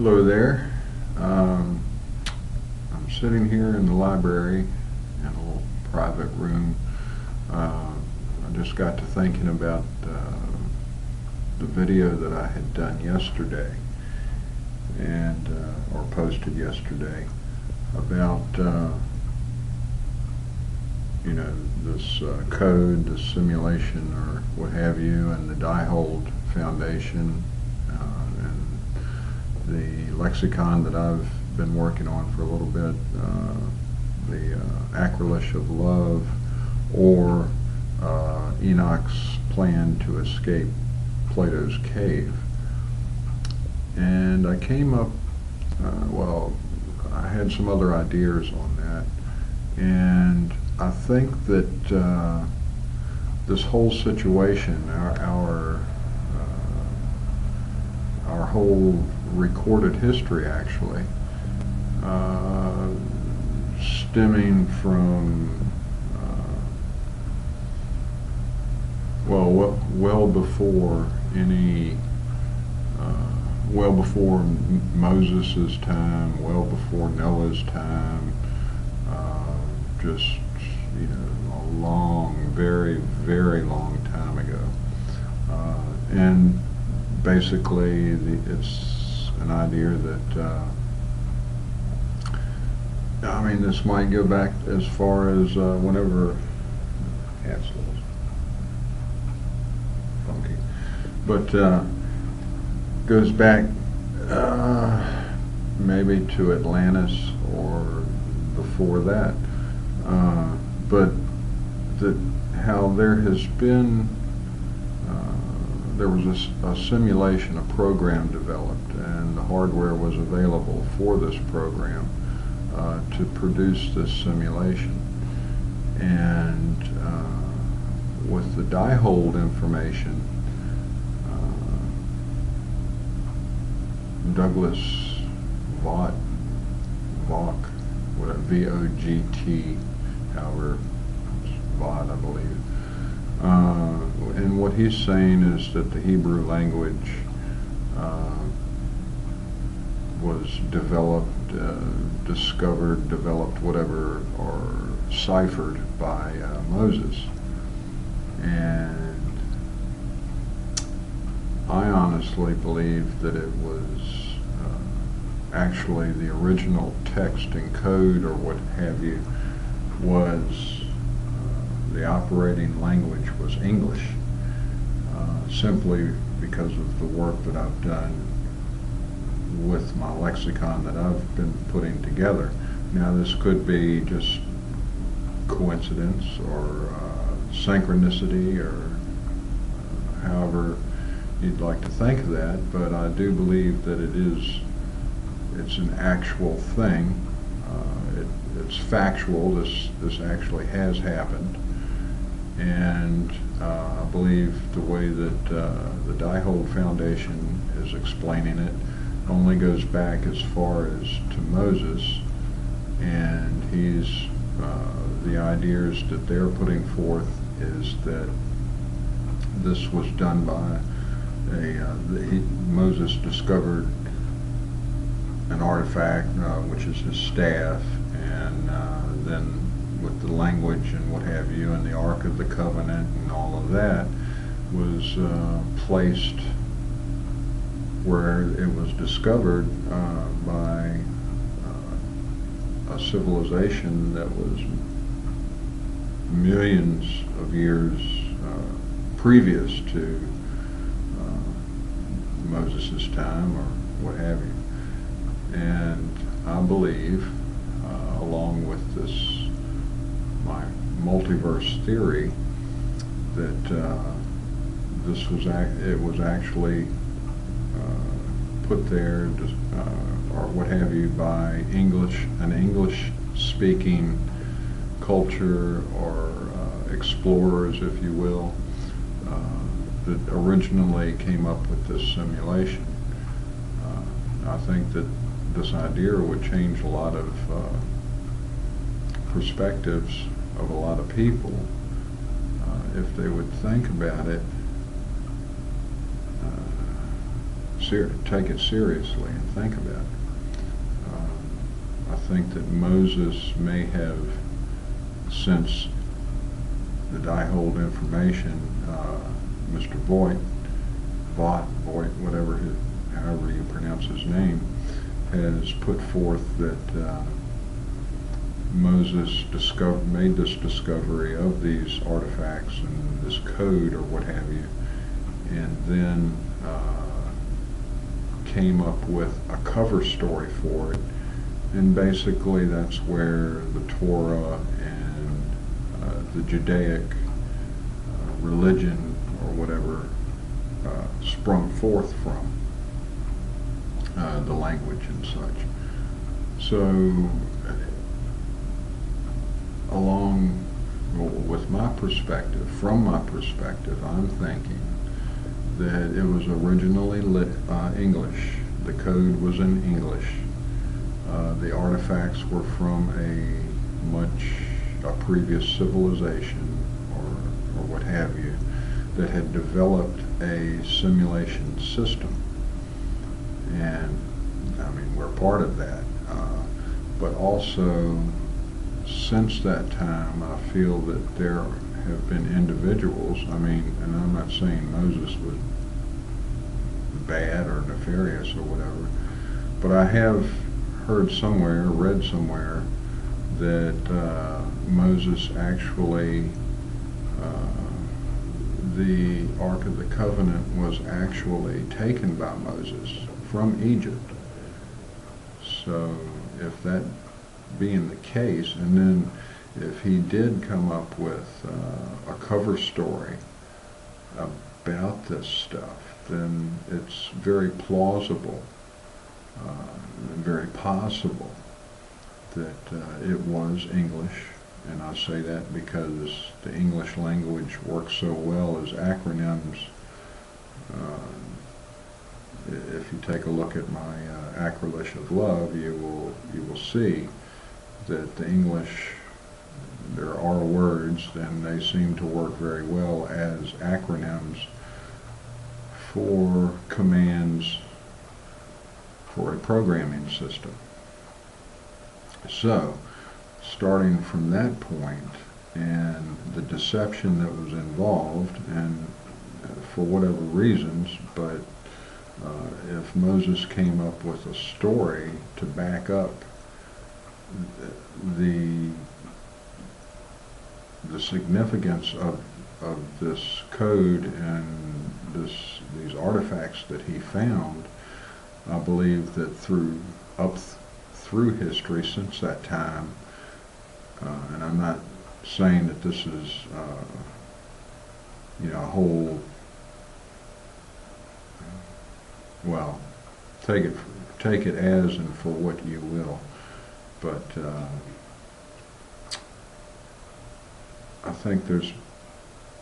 Hello there. I'm sitting here in the library in a little private room. I just got to thinking about the video that I had done yesterday and or posted yesterday about this code, this simulation or what have you, and the Diehold Foundation and the lexicon that I've been working on for a little bit, the Acrolish of love, or Enoch's plan to escape Plato's cave. And I came up, I had some other ideas on that, and I think that this whole situation, our whole recorded history actually, stemming from well before any well before Moses' time, well before Noah's time, just a long, very, very long time ago, and basically it's an idea that this might go back as far as whenever cat's a little funky, but goes back maybe to Atlantis or before that, but how there has been there was a simulation, a program developed, and the hardware was available for this program to produce this simulation. And with the Diehold information, Douglas Vogt, V-O-G-T, however, it's Vogt, I believe. And what he's saying is that the Hebrew language was developed, developed, whatever, or ciphered by Moses. And I honestly believe that it was actually the original text and code, or what have you, was the operating language was English, simply because of the work that I've done with my lexicon that I've been putting together. Now, this could be just coincidence or synchronicity, or however you'd like to think of that, but I do believe that it's an actual thing. It's factual. This actually has happened, and I believe the way that the Diehold Foundation is explaining it only goes back as far as to Moses, and the ideas that they're putting forth is that this was done by Moses discovered an artifact, which is his staff, and then with the language and what have you, and the Ark of the Covenant and all of that was placed where it was discovered by a civilization that was millions of years previous to Moses' time, or what have you. And I believe, along with my multiverse theory, that it was actually put there, or what have you, by an English-speaking culture, or explorers, if you will, that originally came up with this simulation. I think that this idea would change a lot of perspectives of a lot of people if they would think about it take it seriously and think about it. I think that Moses may have, since the Diehold information, Mr. Vogt, whatever, however you pronounce his name, has put forth that Moses made this discovery of these artifacts and this code or what have you, and then came up with a cover story for it. And basically that's where the Torah and the Judaic religion or whatever sprung forth from, the language and such. So with my perspective, from my perspective, I'm thinking that it was originally English. The code was in English. The artifacts were from a previous civilization or what have you that had developed a simulation system. And I mean, we're part of that. But also, since that time, I feel that there have been individuals, I mean, and I'm not saying Moses was bad or nefarious or whatever, but I have heard somewhere, read somewhere, that Moses actually, the Ark of the Covenant was actually taken by Moses from Egypt. So if that being the case, and then if he did come up with a cover story about this stuff, then it's very plausible and very possible that it was English. And I say that because the English language works so well as acronyms. If you take a look at my Acrolish of Love, you will see that the English, there are words, and they seem to work very well as acronyms for commands for a programming system. So, starting from that point and the deception that was involved, and for whatever reasons, but if Moses came up with a story to back up the significance of this code and these artifacts that he found, I believe that through history since that time, and I'm not saying that this is a whole, well, take it as and for what you will, but I think there's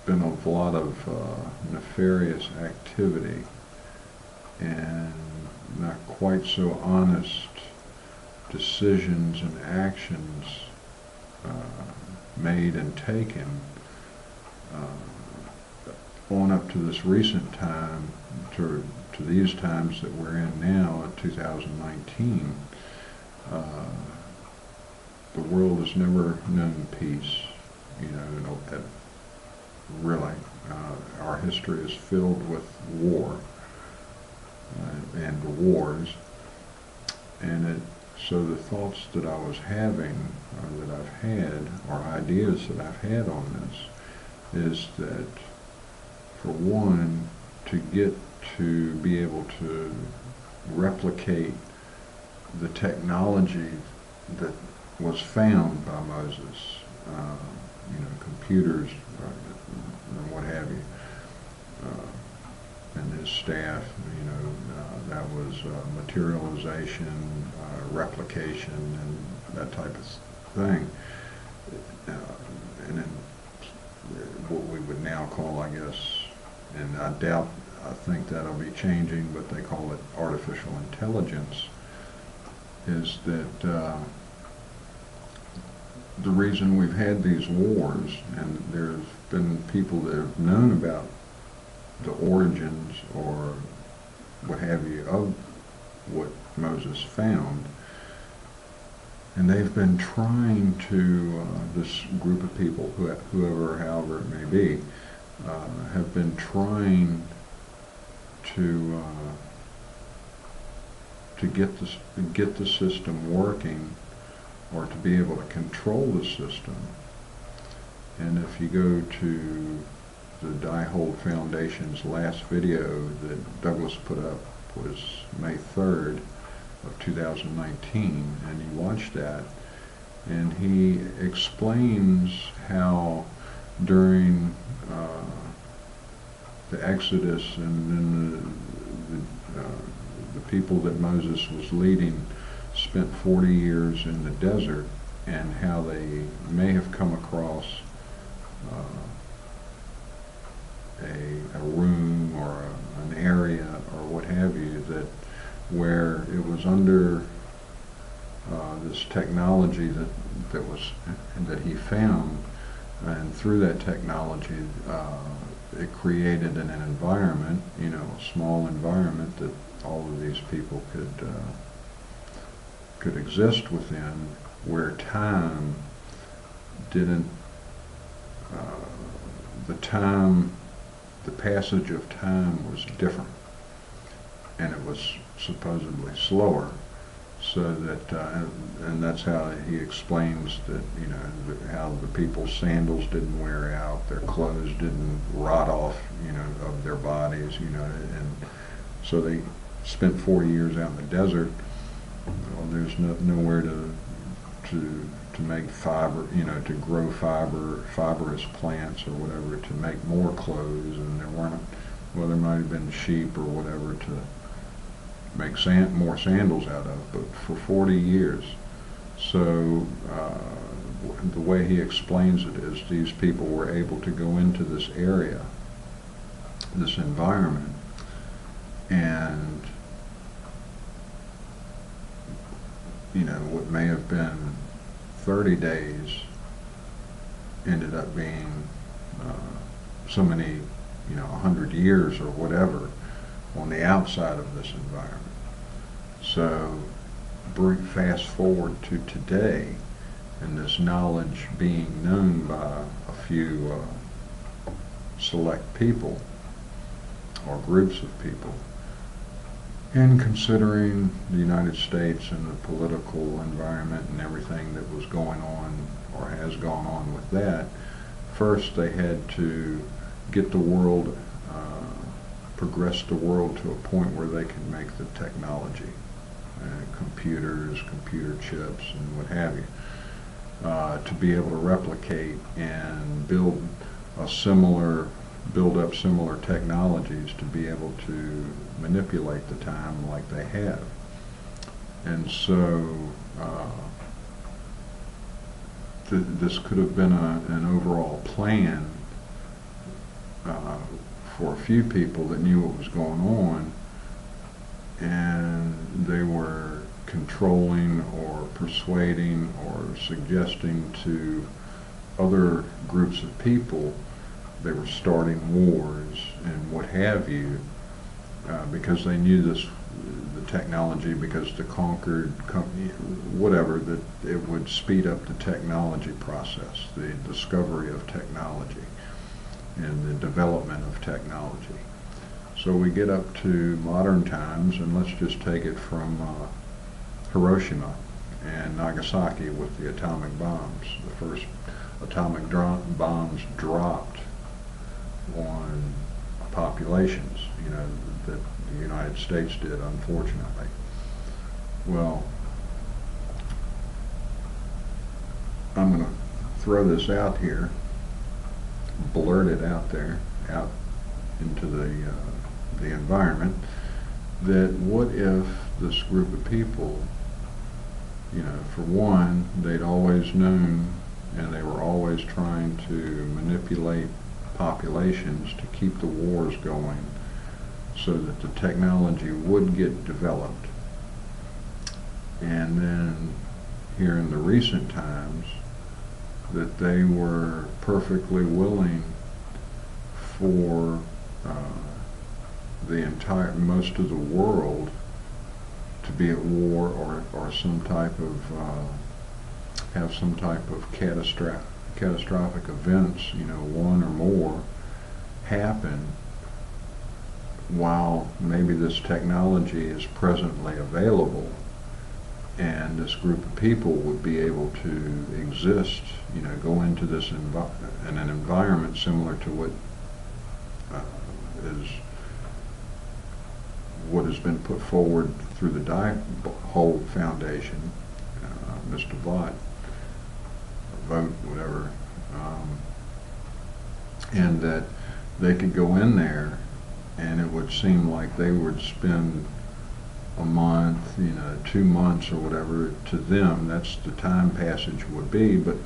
been a lot of nefarious activity and not quite so honest decisions and actions made and taken on up to this recent time, to these times that we're in now, in 2019. The world has never known peace, really. Our history is filled with war and wars, and so the thoughts that I was having, or that I've had, or ideas that I've had on this, is that, for one, to get to be able to replicate the technology that was found by Moses, computers and what have you, and his staff, that was materialization, replication, and that type of thing, and then what we would now call, I guess, and I think that'll be changing, but they call it artificial intelligence, is that the reason we've had these wars, and there's been people that have known about the origins or what have you, of what Moses found. And they've been trying to, this group of people, whoever, however it may be, have been trying to get the system working, or to be able to control the system. And if you go to the Diehold Foundation's last video that Douglas put up, was May 3rd of 2019, and you watch that, and he explains how during the Exodus, and then the people that Moses was leading spent 40 years in the desert, and how they may have come across a room or an area or what have you, that where it was under this technology that he found, and through that technology it created an environment, a small environment that all of these people could exist within, where time didn't, the passage of time was different, and it was supposedly slower, so that, and that's how he explains that, how the people's sandals didn't wear out, their clothes didn't rot off, of their bodies, and so they spent 40 years out in the desert. Well, there's nowhere to make fiber, to grow fibrous plants or whatever, to make more clothes, and there weren't, well, there might have been sheep or whatever to make more sandals out of, but for 40 years. So the way he explains it is, these people were able to go into this area, this environment, and what may have been 30 days ended up being so many, 100 years or whatever on the outside of this environment. So fast forward to today, and this knowledge being known by a few select people or groups of people. And considering the United States and the political environment and everything that was going on, or has gone on with that, first they had to get the world, progress the world to a point where they could make the technology, computers, computer chips, and what have you, to be able to replicate and build up similar technologies to be able to manipulate the time like they have. And so this could have been an overall plan for a few people that knew what was going on, and they were controlling or persuading or suggesting to other groups of people. They were starting wars and what have you, because they knew the technology, because the conquered company, whatever, that it would speed up the technology process, the discovery of technology and the development of technology. So we get up to modern times, and let's just take it from Hiroshima and Nagasaki with the atomic bombs. The first atomic bombs dropped on populations, that the United States did, unfortunately. Well, I'm going to throw this out here, blurt it out there, out into the environment, that what if this group of people, for one, they'd always known, and they were always trying to manipulate populations to keep the wars going so that the technology would get developed. And then here in the recent times, that they were perfectly willing for most of the world to be at war, or some type of have some type of catastrophic events, one or more, happen while maybe this technology is presently available, and this group of people would be able to exist, go into this in an environment similar to what has been put forward through the Diehold Foundation, Mr. Vogt, whatever, and that they could go in there, and it would seem like they would spend a month, 2 months or whatever. To them, that's the time passage would be, but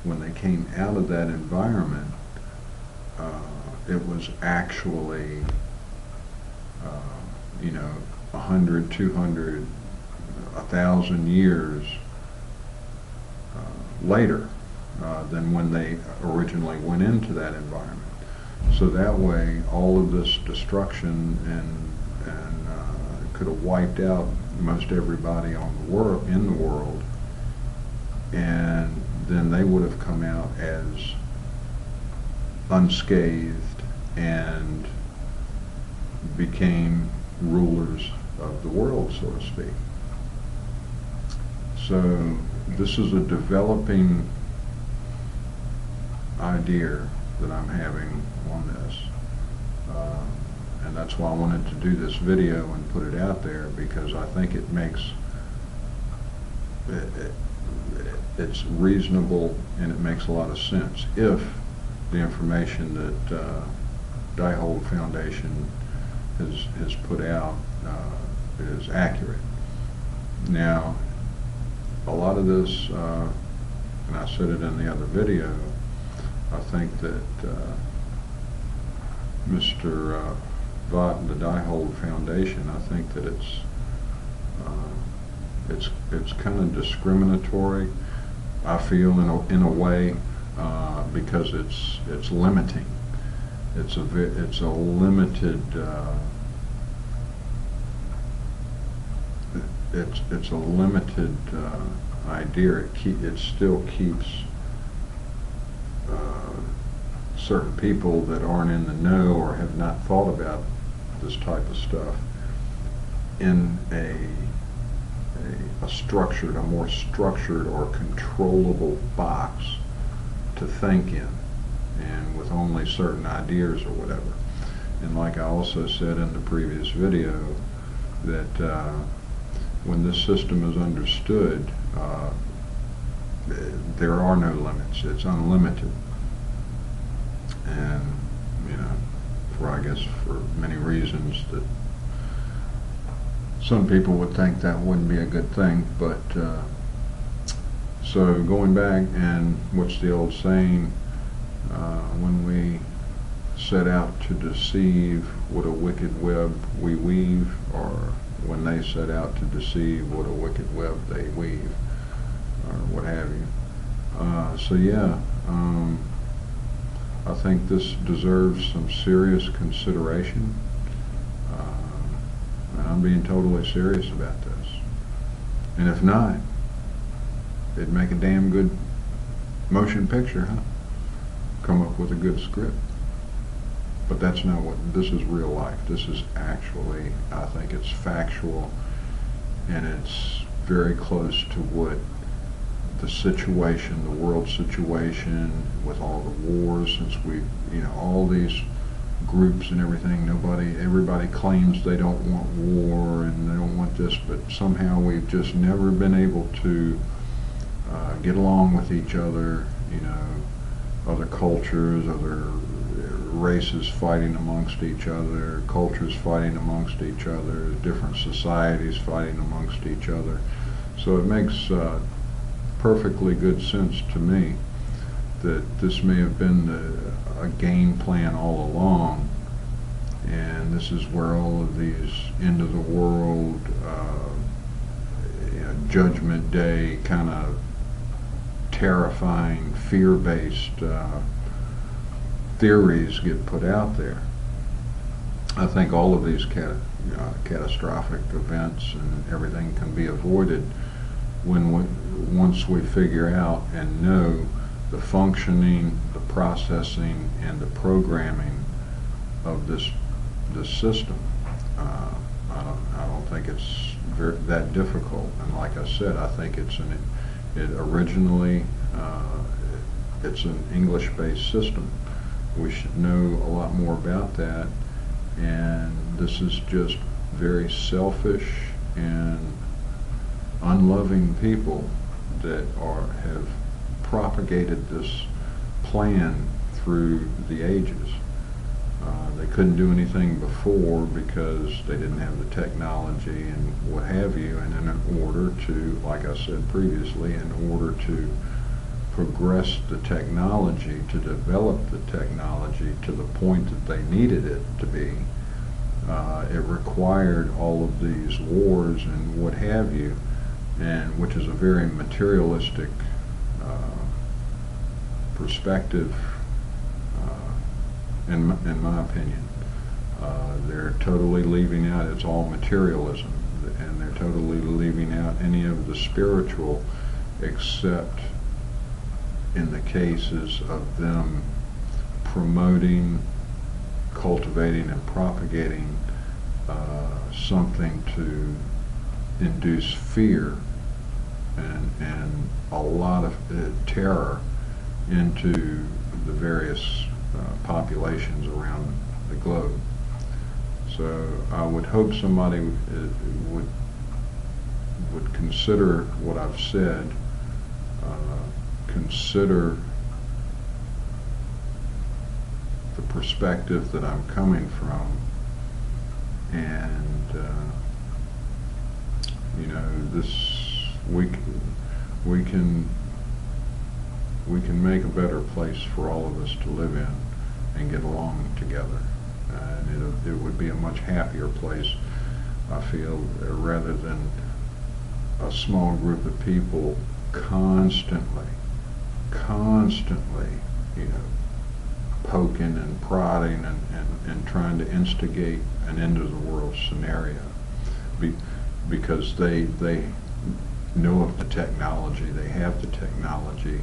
when they came out of that environment, it was actually 100, 200, 1,000 years later than when they originally went into that environment. So that way, all of this destruction and could have wiped out most everybody in the world, and then they would have come out as unscathed and became rulers of the world, so to speak. So this is a developing idea that I'm having on this, and that's why I wanted to do this video and put it out there, because I think it makes it's reasonable and it makes a lot of sense if the information that Diehold Foundation has put out is accurate. Now, a lot of this, and I said it in the other video, I think that Mr. Vogt and the Diehold Foundation, I think that it's kind of discriminatory, I feel, in a way, because it's limiting. It's a limited it's a limited idea. It still keeps certain people that aren't in the know or have not thought about this type of stuff in a more structured or controllable box to think in, and with only certain ideas or whatever. And like I also said in the previous video, that when this system is understood, there are no limits. It's unlimited. And, I guess for many reasons that some people would think that wouldn't be a good thing, but so going back, and what's the old saying, when we set out to deceive, what a wicked web we weave, or when they set out to deceive, what a wicked web they weave, or what have you. So yeah, I think this deserves some serious consideration, and I'm being totally serious about this. And if not, it'd make a damn good motion picture, huh? Come up with a good script. But that's not what, this is real life. This is actually, I think it's factual, and it's very close to what the situation, the world situation, with all the wars, since we, all these groups and everything, everybody claims they don't want war and they don't want this, but somehow we've just never been able to get along with each other, other cultures, other races fighting amongst each other, cultures fighting amongst each other, different societies fighting amongst each other. So it makes perfectly good sense to me that this may have been a game plan all along, and this is where all of these end of the world, Judgment Day kind of terrifying, fear-based theories get put out there. I think all of these catastrophic events and everything can be avoided once we figure out and know the functioning, the processing, and the programming of this system. I don't think it's that difficult. And like I said, I think it's originally it's an English-based system. We should know a lot more about that. And this is just very selfish and unloving people that have propagated this plan through the ages. They couldn't do anything before because they didn't have the technology and what have you, and in order to, like I said previously, in order to progress the technology, to develop the technology to the point that they needed it to be, it required all of these wars and what have you, and which is a very materialistic perspective, in my opinion. They're totally leaving out, it's all materialism, and they're totally leaving out any of the spiritual, except in the cases of them promoting, cultivating, and propagating something to induce fear and a lot of terror into the various populations around the globe. So I would hope somebody would consider what I've said, consider the perspective that I'm coming from, and you know, we can make a better place for all of us to live in and get along together, and it would be a much happier place, I feel, rather than a small group of people constantly, you know, poking and prodding and trying to instigate an end of the world scenario, because they know of the technology, they have the technology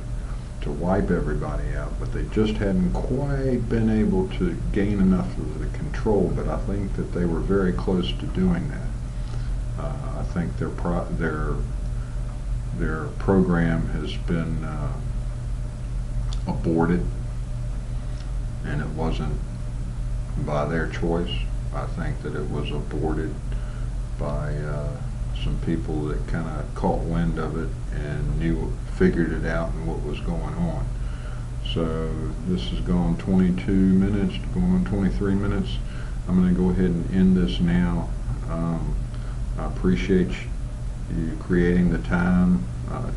to wipe everybody out, but they just hadn't quite been able to gain enough of the control. But I think that they were very close to doing that. I think their program has been aborted, and it wasn't by their choice. I think that it was aborted by some people that kind of caught wind of it and figured it out and what was going on. So this has gone 22 minutes, going on 23 minutes. I'm going to go ahead and end this now. I appreciate you creating the time,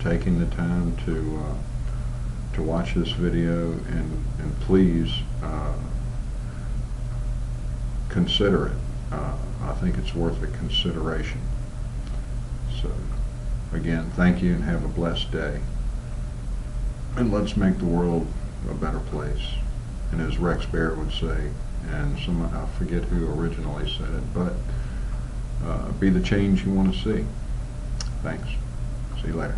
taking the time to watch this video, and please consider it. I think it's worth a consideration. So again, thank you and have a blessed day. And let's make the world a better place. And as Rex Bear would say, and I forget who originally said it, but be the change you want to see. Thanks. See you later.